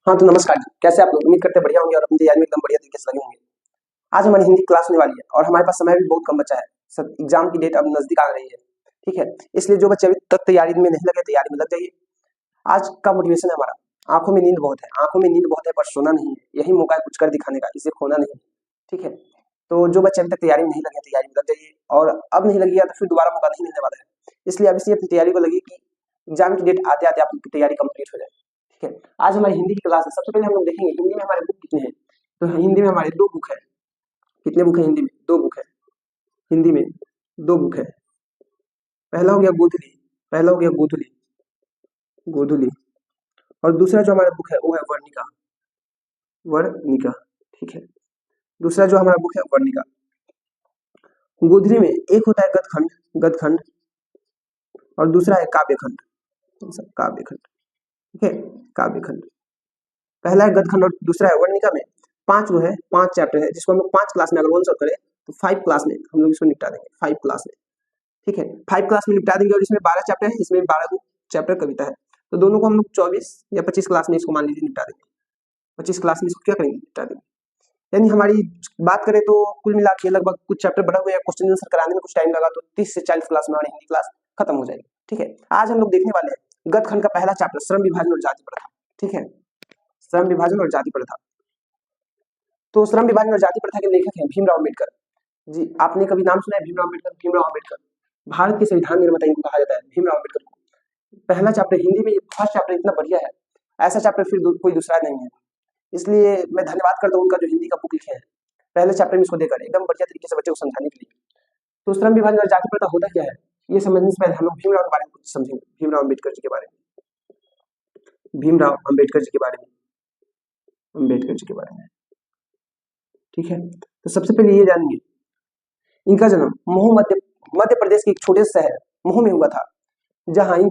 हाँ, तो नमस्कार जी। कैसे आप लोग? उम्मीद करते हैं बढ़िया होंगे और अपनी तैयारी में एकदम बढ़िया तरीके से लगे होंगे। आज हमारी हिंदी क्लास होने वाली है और हमारे पास समय भी बहुत कम बचा है। सब एग्जाम की डेट अब नजदीक आ रही है, ठीक है? इसलिए जो बच्चे अभी तक तैयारी में नहीं लगे, तैयारी में लग जाइए। आज का मोटिवेशन है हमारा, आंखों में नींद बहुत है, आंखों में नींद बहुत है पर सोना नहीं है। यही मौका है कुछ कर दिखाने का, इसे खोना नहीं है, ठीक है? तो जो बच्चे अभी तक तैयारी में नहीं लगे, तैयारी में लग जाइए और अब नहीं लगिएगा तो फिर दोबारा मौका नहीं मिलने वाला है। इसलिए अभी से अपनी तैयारी को लगी कि एग्जाम की डेट आते आते आपकी तैयारी कंप्लीट हो जाए, ठीक है? आज हमारी हिंदी की क्लास है। सबसे पहले हम लोग देखेंगे हिंदी में हमारे बुक कितने हैं। तो हिंदी में हमारे 2 बुक है। कितने बुक है हिंदी में? 2 बुक है। हिंदी में 2 बुक है। पहला हो गया गोधुली, पहला हो गया गोधुली, गोधुली। और दूसरा जो हमारा बुक है वो है वर्णिका, वर्णिका, ठीक है? दूसरा जो हमारा बुक है वर्णिका। गोधुली में एक होता है गदखंड, गदखंड, और दूसरा है काव्यखंड, काव्यखंड, ठीक है? काव्यखंड। पहला है गदखंड और दूसरा है वर्णिका में 5 वो है, 5 चैप्टर है जिसको हम लोग 5 क्लास में अगर वन शॉट करें तो 5 क्लास में हम लोग इसको निपटा देंगे, 5 क्लास में, ठीक है? 5 क्लास में निपटा देंगे और इसमें 12 चैप्टर है, इसमें 12 चैप्टर कविता है। तो दोनों को हम लोग 24 या 25 क्लास में इसको मान लीजिए निपटा देंगे। 25 क्लास में इसको क्या करेंगे? निपटा देंगे। यानी हमारी बात करें तो कुल मिला के लगभग कुछ चैप्टर बढ़ा हुआ है, क्वेश्चन आंसर कराने में कुछ टाइम लगा तो 30 से 40 क्लास में हमारी हिंदी क्लास खत्म हो जाएगी, ठीक है? आज हम लोग देखने वाले हैं गदखंड का पहला चैप्टर श्रम विभाजन और जाति प्रथा, ठीक है? श्रम विभाजन और जाति प्रथा। तो श्रम विभाजन और जाति प्रथा के लेखक हैं भीमराव अम्बेडकर जी। आपने कभी नाम सुना है भीमराव अम्बेडकर? भीमराव अम्बेडकर भारत के संविधान निर्माता इनको कहा जाता है, भीमराव अम्बेडकर को। पहला चैप्टर हिंदी में, फर्स्ट चैप्टर इतना बढ़िया है, ऐसा चैप्टर फिर कोई दूसरा नहीं है। इसलिए मैं धन्यवाद करता हूँ उनका जो हिंदी का बुक लिखे हैं पहले चैप्टर में इसको देकर एकदम बढ़िया तरीके से बच्चे को समझाने के लिए। तो श्रम विभाजन और जाति प्रथा होता क्या है ये समझने से पहले हम लोग भीमराव के बारे में कुछ समझेंगे, भीमराव अम्बेडकर जी के बारे में, भीमराव अम्बेडकर जी के बारे में, अम्बेडकर जी के बारे में, ठीक है? तो सबसे पहले ये जानेंगे इनका जन्म महू मध्य प्रदेश के एक छोटे से शहर महू में हुआ था, जहाँ इन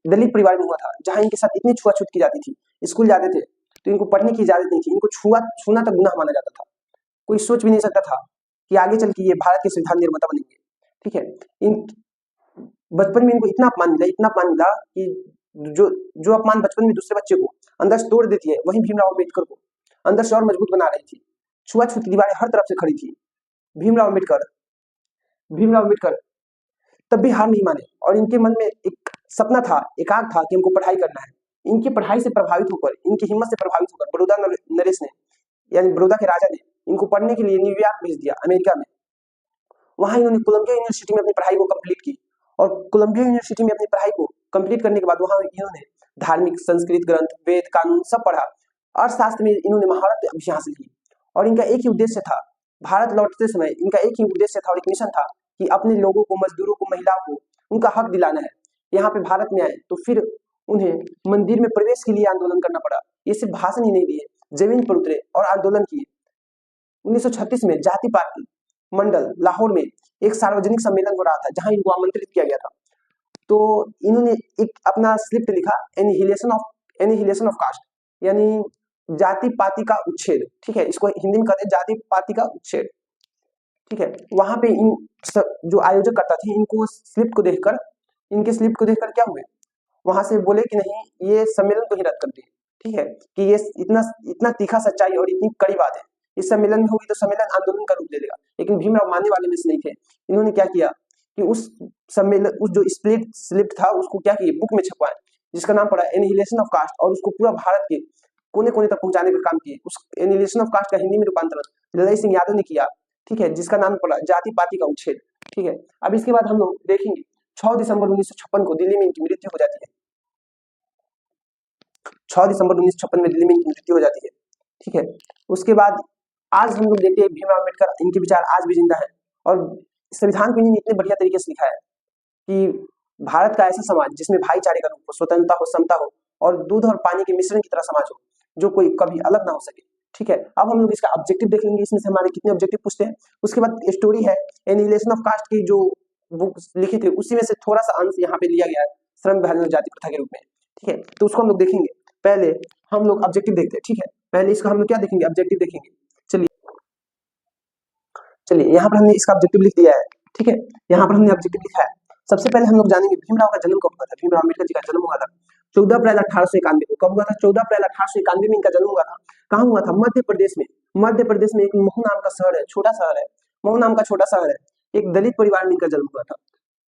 दलित परिवार में हुआ था, जहाँ इनके साथ इतनी छुआछूत की जाती थी। स्कूल जाते थे तो इनको पढ़ने की इजाजत नहीं थी, इनको छूना तक गुनाह माना जाता था। कोई सोच भी नहीं सकता था कि आगे चल के ये भारत के संविधान निर्माता बनेंगे, ठीक है? इन बचपन में इनको इतना अपमान मिला कि जो अपमान बचपन में दूसरे बच्चे को अंदर से तोड़ देती है, वही भीमराव अम्बेडकर को अंदर से और मजबूत बना रही थी। छुआछूत की दीवारें हर तरफ से खड़ी थी। भीमराव अम्बेडकर तब भी हार नहीं माने और इनके मन में एक सपना था, एकांत था कि हमको पढ़ाई करना है। इनकी पढ़ाई से प्रभावित होकर, इनकी हिम्मत से प्रभावित होकर बड़ौदा नरेश ने, यानी बड़ौदा के राजा ने इनको पढ़ने के लिए न्यूयॉर्क भेज दिया, अमेरिका में। वहां इन्होंने कोलंबिया यूनिवर्सिटी में अपनी पढ़ाई को कंप्लीट की और कोलंबिया यूनिवर्सिटी में अपनी पढ़ाई को कंप्लीट करने के बाद वहां इन्होंने धार्मिक, संस्कृत ग्रंथ, वेद, कानून सब पढ़ा। अर्थशास्त्र में इन्होंने महारत भी हासिल की और इनका एक ही उद्देश्य था, भारत लौटते समय इनका एक ही उद्देश्य था और एक मिशन था कि अपने लोगों को, मजदूरों को, महिलाओं को उनका हक दिलाना है। यहाँ पे भारत में आए तो फिर उन्हें मंदिर में प्रवेश के लिए आंदोलन करना पड़ा। ये सिर्फ भाषण ही नहीं दिए, जमीन पर उतरे और आंदोलन किए। 1936 में जाति पाति मंडल लाहौर में एक सार्वजनिक सम्मेलन हो रहा था जहां इनको आमंत्रित किया गया था। तो इन्होंने एक अपना स्क्रिप्ट लिखा, एनिहिलेशन ऑफ कास्ट, यानी जाति पाति का उच्छेद, ठीक है? इसको हिंदी में कहते हैं जाति पाति का उच्छेद, ठीक है? वहां पे इन जो आयोजक करता थे इनके स्लिप को देखकर क्या हुए, वहां से बोले कि नहीं, ये सम्मेलन को ही रद्द कर दिए, ठीक है? कि ये इतना तीखा सच्चाई और इतनी कड़ी बात है, इस सम्मेलन में होगी तो सम्मेलन आंदोलन का रूप ले लेगा। लेकिन भीमराव मानने वाले में से नहीं थे। इन्होंने क्या किया कि उस सम्मेलन, उस जो स्लिप था उसको क्या किए, बुक में छपवाए, जिसका नाम पड़ा एनिहिलेशन ऑफ कास्ट, और उसको पूरा भारत के कोने कोने तक पहुंचाने का काम किए। उस एनिहिलेशन ऑफ कास्ट का हिंदी में रूपांतरण ललई सिंह यादव ने किया, ठीक है? जिसका नाम पड़ा जाति पाति का उच्छेद, ठीक है? अब इसके बाद हम लोग देखेंगे 6 दिसंबर 1956 को दिल्ली में इनकी मृत्यु हो जाती है। 6 दिसंबर 1956 में दिल्ली में इनकी मृत्यु हो जाती है, ठीक है? उसके बाद आज हम लोग देखते हैं भीमराव अम्बेडकर, इनके विचार आज भी जिंदा है और संविधान को इन्होंने इतने बढ़िया तरीके से लिखा है कि भारत का ऐसा समाज जिसमें भाईचारे का रूप हो, स्वतंत्रता हो, समता हो और दूध और पानी के मिश्रण की तरह समाज हो, जो कोई कभी अलग ना हो सके, ठीक है? अब हम लोग इसका ऑब्जेक्टिव देख लेंगे, इसमें से हमारे कितने ऑब्जेक्टिव पूछते हैं। उसके बाद स्टोरी है, एनिहिलेशन ऑफ कास्ट की जो बुक लिखी थी उसी में से थोड़ा सा अंश यहाँ पे लिया गया है श्रम विभाजन और जाति प्रथा के रूप में, ठीक है? तो उसको हम लोग देखेंगे। पहले हम लोग ऑब्जेक्टिव देखते हैं, ठीक है? पहले इसका हम लोग क्या देखेंगे, ऑब्जेक्टिव देखेंगे। चलिए यहाँ पर हमने इसका ऑब्जेक्टिव लिख दिया है, ठीक है? यहाँ पर हमने ऑब्जेक्टिव लिखा है। सबसे पहले हम लोग जानेंगे भीमराव का जन्म कब हुआ था। भीमराव अम्बेडकर जी का जन्म हुआ था 14 अप्रैल 1891 को। कब हुआ था? 14 अप्रैल 1891 में इनका जन्म हुआ था। कहाँ हुआ था? मध्य प्रदेश में। मध्य प्रदेश में एक महू नाम का शहर है, छोटा शहर है, महू नाम का छोटा शहर है, एक दलित परिवार में इनका जन्म हुआ था।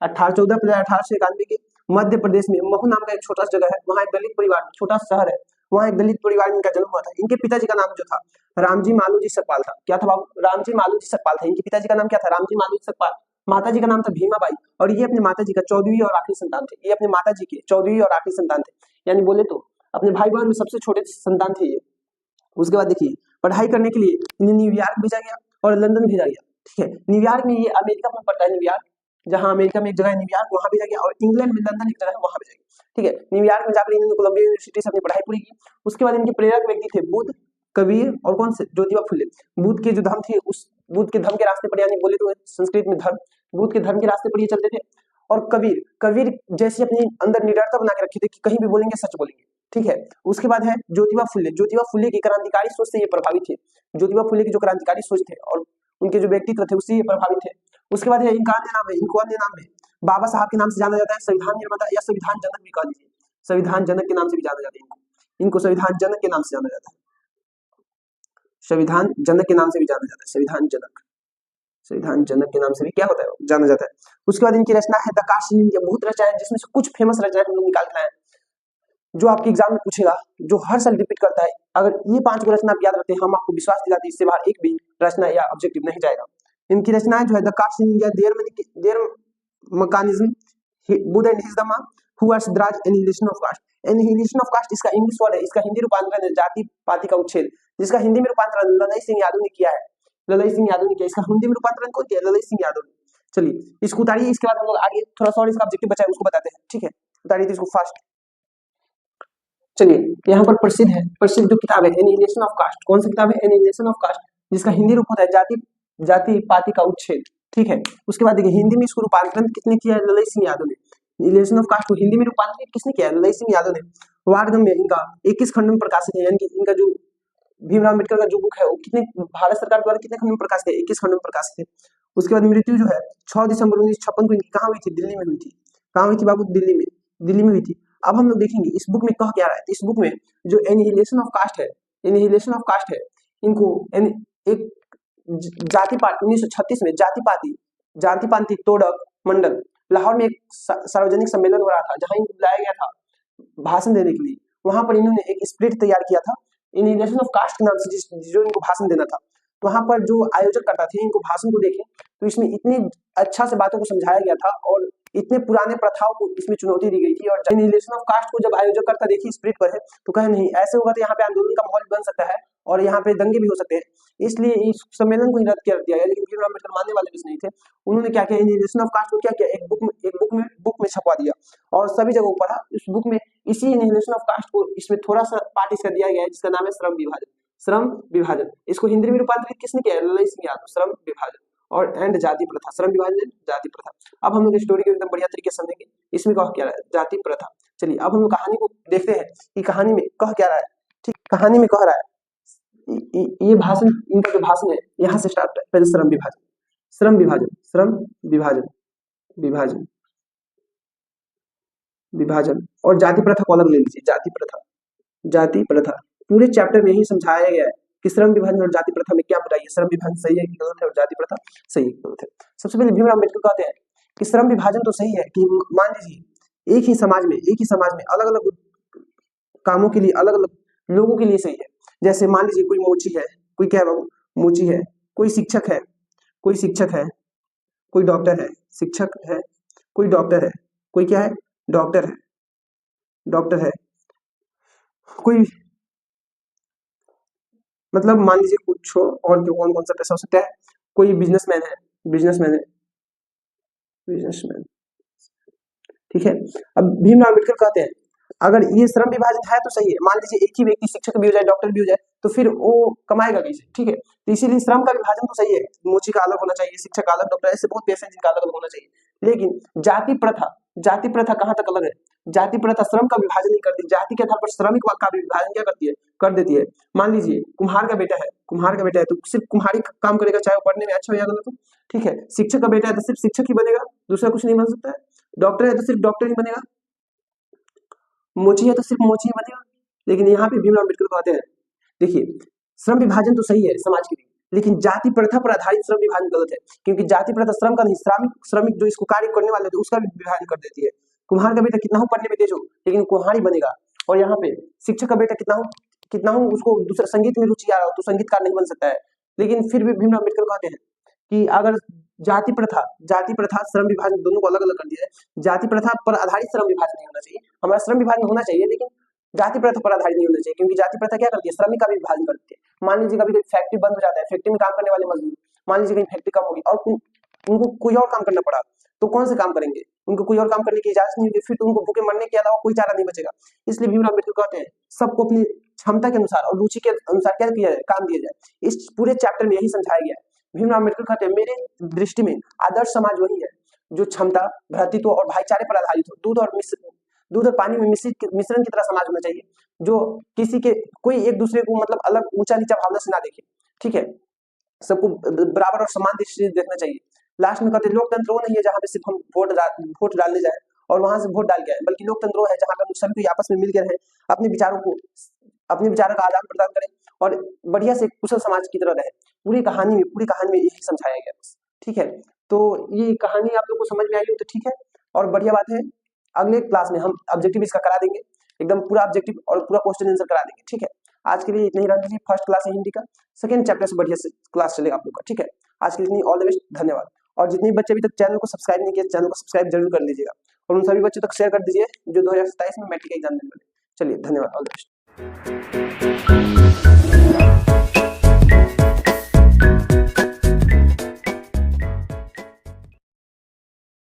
14 अप्रैल 1891 के मध्य प्रदेश में महू नाम का एक छोटा सा जगह है, वहाँ एक दलित परिवार, छोटा शहर है, वहाँ एक दलित परिवार में इनका जन्म हुआ था। इनके पिताजी का नाम जो था रामजी मालूजी सकपाल था। क्या था बाबू? रामजी मालूजी सकपाल था। इनके पिताजी का नाम क्या था? रामजी मालूजी सकपाल। माता जी का नाम था भीमाबाई, और ये अपने माता जी का 14वीं और आखिरी संतान थे। ये अपने माता जी के 14वीं और आखिरी संतान थे, यानी बोले तो अपने भाई बहन में सबसे छोटे संतान थे ये। उसके बाद देखिए, पढ़ाई करने के लिए इन्हें न्यूयॉर्क भेजा गया और लंदन भेजा गया। ठीक है, न्यूयॉर्क में, ये अमेरिका में पड़ता है न्यूयॉर्क, जहाँ अमेरिका में एक जगह है न्यूयॉर्क, वहाँ भेजा गया, और इंग्लैंड में लंदन एक जगह है, वहाँ भेजा गया। ठीक है, न्यूयॉर्क में जाकर इन्होंने कोलंबिया यूनिवर्सिटी से अपनी पढ़ाई पूरी की। उसके बाद इनके प्रेरक व्यक्ति थे बुद्ध, कबीर और कौन से? ज्योतिबा फुले। बुद्ध के जो धर्म थे, उस बुद्ध के धर्म के रास्ते पर, यानी बोले तो संस्कृत में धर्म, बुद्ध के धर्म के रास्ते पर ये चलते थे। और कबीर, कबीर जैसे अपने अंदर निडरता बना के रखे थे कि कहीं भी बोलेंगे सच बोलेंगे। ठीक है, उसके बाद है ज्योतिबा फुले। ज्योतिबा फुले की क्रांतिकारी सोच से ये प्रभावित थे। ज्योतिबा फुले की जो क्रांतिकारी सोच थे और उनके जो व्यक्तित्व थे उससे ये प्रभावित थे। उसके बाद है इनका अन्य नाम है, इनको अन्य नाम है बाबा साहब के नाम से जाना जाता है, संविधान निर्माता या संविधान जनक भी कह लीजिए, संविधान जनक के नाम से भी जाना जाता है इनको। इनको संविधान जनक के नाम से जाना जाता है, संविधान जनक के नाम से भी जाना जाता है, संविधान जनक, संविधान जनक के नाम से भी क्या होता है? जाना जाता है। उसके बाद इनकी रचना है द कास्ट इन इंडिया। बहुत रचनाएं, जिसमें से कुछ फेमस रचनाएं हम लोग निकाल के लाए, जो आपके एग्जाम में पूछेगा, जो हर साल रिपीट करता है। अगर ये 5 को रचना आप याद रखते हैं, हम आपको विश्वास दिलाते हैं इससे बाहर एक भी रचना या ऑब्जेक्टिव नहीं जाएगा। इनकी रचनाएं जो है the caste in India, their mechanism, Buddha and his Dhamma, who are Siddhartha, annihilation of caste. Annihilation of caste इसका इंग्लिश वर्ड है, इसका हिंदी रूपांतरण है जाति पाति का उच्छेद, जिसका हिंदी में रूपांतरण ललई सिंह यादव ने किया है। ललई सिंह यादव ने किया, इसका हिंदी में रूपांतरण कौन किया? ललई सिंह यादव ने। चलिए इसको उतारिए, इसके बाद हम लोग आगे थोड़ा सा और इसका ऑब्जेक्टिव बचा है उसको बताते हैं। ठीक है, उतारिए इसको फास्ट। चलिए यहाँ पर प्रसिद्ध है, प्रसिद्ध जो किताब है एनिहिलेशन ऑफ कास्ट। कौन सी किताब है? एनिहिलेशन ऑफ कास्ट, जिसका हिंदी रूप होता है जाति पाति का उच्छेद। ठीक है, उसके बाद देखिए हिंदी में इसको रूपांतरण किसने किया है? ललई सिंह यादव ने। एनिहिलेशन ऑफ कास्ट को हिंदी में रूपांतरित किसने किया है? ललई सिंह यादव ने। वार्ड में इनका 21 खंड में प्रकाशित है, यानी कि इनका जो भीमराव अम्बेडकर का जो बुक है वो कितने, भारत सरकार द्वारा कितने खंड में प्रकाशित है? 21 खंड में प्रकाशित है। उसके बाद मृत्यु जो है 6 दिसंबर 1956 को इनकी कहाँ हुई थी? दिल्ली में हुई थी। कहाँ हुई थी बाबू? दिल्ली में, दिल्ली में हुई थी। अब हम लोग देखेंगे इस बुक में कह क्या रहा है। इस बुक में जो एनिहिलेशन ऑफ कास्ट है, एनिहिलेशन ऑफ कास्ट है, इनको एक जाति पाति 1936 में जाति पाति तोड़क मंडल लाहौर में एक सार्वजनिक सम्मेलन हो रहा था, जहां इनको बुलाया गया था भाषण देने के लिए। वहां पर इन्होंने एक स्क्रिप्ट तैयार किया था एनिहिलेशन ऑफ कास्ट के नाम से, जो इनको भाषण देना था। तो वहां पर जो आयोजक करता थे, इनको भाषण को देखें तो इसमें इतनी अच्छा से बातों को समझाया गया था और इतने पुराने प्रथाओं को इसमें चुनौती दी गई थी। और एनिहिलेशन ऑफ कास्ट को जब आयोजक करता देखिए स्प्रिट पर है तो कहे नहीं ऐसे होगा तो यहाँ पे आंदोलन का माहौल बन सकता है और यहाँ पे दंगे भी हो सकते हैं, इसलिए इस सम्मेलन को ही रद्द कर दिया गया। लेकिन भीमराव अम्बेडकर मानने वाले भी नहीं थे, उन्होंने क्या किया? एनिहिलेशन ऑफ कास्ट को क्या किया? एक बुक में छपवा दिया और सभी जगह पढ़ा। इस बुक में इसी एनिहिलेशन ऑफ कास्ट को इसमें थोड़ा सा पार्ट इसका दिया गया है, जिसका नाम है श्रम विभाजन। श्रम विभाजन, इसको हिंदी में रूपांतरित किसने किया? ललई सिंह यादव। श्रम विभाजन और एंड जाति प्रथा, श्रम विभाजन जाति प्रथा। अब हम लोग स्टोरी को एकदम बढ़िया तरीके से समझेंगे। इसमें कह क्या रहा है? जाति प्रथा। चलिए अब हम लोग कहानी को देखते हैं कि कहानी में कह क्या रहा है। ठीक, कहानी में कह रहा है ये भाषण, इनका जो भाषण है यहाँ से स्टार्ट है। पहले श्रम विभाजन, श्रम विभाजन, श्रम विभाजन, विभाजन, विभाजन और जाति प्रथा को अलग ले लीजिए। जाति प्रथा, जाति प्रथा पूरे चैप्टर में ही समझाया गया है कि श्रम विभाजन और जाति प्रथा में क्या बुराई है, श्रम विभाजन सही है कि गलत है और जाति प्रथा सही है कि गलत है। सबसे पहले भीमराव अम्बेडकर कहते हैं कि श्रम विभाजन तो सही है कि मान लीजिए एक ही समाज में अलग अलग कामों के लिए अलग अलग लोगों के लिए सही है। जैसे मान लीजिए कोई मोची है, कोई क्या है मोची है, कोई शिक्षक है, कोई शिक्षक है, कोई डॉक्टर है, शिक्षक है, कोई डॉक्टर है, कोई क्या है? डॉक्टर है, डॉक्टर है, कोई मतलब मान लीजिए कुछ और कौन कौन सा पैसा हो सकता है? कोई बिजनेसमैन है, बिजनेसमैन है, बिजनेसमैन। ठीक है, अब भीमराव अम्बेडकर कहते हैं अगर ये श्रम विभाजन है तो सही है। मान लीजिए एक ही व्यक्ति शिक्षक भी हो जाए, डॉक्टर भी हो जाए, तो फिर वो कमाएगा कैसे? ठीक है, तो इसीलिए श्रम का विभाजन तो सही है, मोची का अलग होना चाहिए, शिक्षक का अलग, डॉक्टर, ऐसे बहुत पैसे हैं जिनका अलग अलग होना चाहिए। लेकिन जाति प्रथा कहाँ तक अलग है? जाति प्रथा श्रम का विभाजन नहीं करती, जाति के आधार पर श्रमिक वर्ग का विभाजन क्या करती है? कर देती है। मान लीजिए कुम्हार का बेटा है तो सिर्फ कुम्हारी काम करेगा, चाहे वो पढ़ने में अच्छा हो या गलत हो। ठीक है, शिक्षक का बेटा है तो सिर्फ शिक्षक ही बनेगा, दूसरा कुछ नहीं बन सकता है। डॉक्टर है तो सिर्फ डॉक्टर ही बनेगा। मोची है तो सिर्फ मोची ही बनेगा। लेकिन यहाँ पे भीमराव अम्बेडकर कहते हैं, देखिए श्रम विभाजन तो सही है समाज के लिए, लेकिन जाति प्रथा पर आधारित श्रम विभाजन गलत है, क्योंकि जाति प्रथा श्रम का नहीं, श्रमिक जो इसको कार्य करने वाले थे उसका भी विभाजन कर देती है। कुम्हार का बेटा कितना हो पढ़ने में तेज हो, लेकिन कुम्हार ही बनेगा। और यहाँ पे शिक्षक का बेटा कितना हो उसको दूसरा संगीत में रुचि आ रहा हो तो संगीतकार नहीं बन सकता है। लेकिन फिर भी भीमराव अम्बेडकर कहते हैं कि अगर जाति प्रथा श्रम विभाजन दोनों को अलग अलग कर दिया है। जाति प्रथा पर आधारित श्रम विभाजन नहीं होना चाहिए, हमारा श्रम विभाजन होना चाहिए, लेकिन जाति प्रथा पर आधारित नहीं होना चाहिए, क्योंकि जाति प्रथा क्या करती है, श्रमिक का भी विभाजन करती है। मान लीजिए कभी कभी फैक्ट्री बंद हो जाता है, फैक्ट्री में काम करने वाले मजदूर, मान लीजिए कहीं फैक्ट्री कम होगी और उनको कोई और काम करना पड़ा, तो कौन से काम करेंगे, उनको कोई और काम करने की इजाजत नहीं होगी, फिर तो उनको भूखे मरने के अलावा कोई चारा नहीं बचेगा। इसलिए भीमराव अम्बेडकर कहते हैं सबको अपनी क्षमता के अनुसार और रुचि के अनुसार क्या किया जाए, काम दिया जाए। इस पूरे चैप्टर में यही समझाया गया है। भीमराव अम्बेडकर कहते हैं मेरे दृष्टि में आदर्श समाज वही है जो क्षमता, भ्रातृत्व और भाईचारे पर आधारित हो। दूध और पानी में मिश्रण की तरह समाज होना चाहिए, जो किसी के कोई एक दूसरे को मतलब अलग ऊंचा नीचा भावना से ना देखे, ठीक है, सबको बराबर और समान दृष्टि से देखना चाहिए। लास्ट में कहते हैं लोकतंत्र वो नहीं है जहाँ पे सिर्फ हम वोट डालने जाए और वहां से वोट डाल के आए, बल्कि लोकतंत्र वो है जहाँ पे हम सभी को आपस में मिलकर रहें, अपने विचारों का आदान प्रदान करें और बढ़िया से कुशल समाज की तरह रहे। पूरी कहानी में यही समझाया गया बस, ठीक है। तो ये कहानी आप लोग को समझ में आई हो तो ठीक है, और बढ़िया बात है अगले क्लास में हम ऑब्जेक्टिव इसका करा देंगे, एकदम पूरा ऑब्जेक्टिव और पूरा क्वेश्चन आंसर करा देंगे, ठीक है। आज के लिए इतना ही रख दीजिए, फर्स्ट क्लास है हिंदी का, सेकंड चैप्टर से बढ़िया से क्लास चलेगा आप लोग का, ठीक है। आज के लिए ऑल द बेस्ट, धन्यवाद। और जितने बच्चे अभी तक चैनल को सब्सक्राइब नहीं किए, चैनल को सब्सक्राइब जरूर कर लीजिएगा और उन सभी बच्चों तक शेयर कर दीजिए जो 2027 में मैट्रिक एग्जाम देने वाले। चलिए धन्यवाद, ऑल द बेस्ट।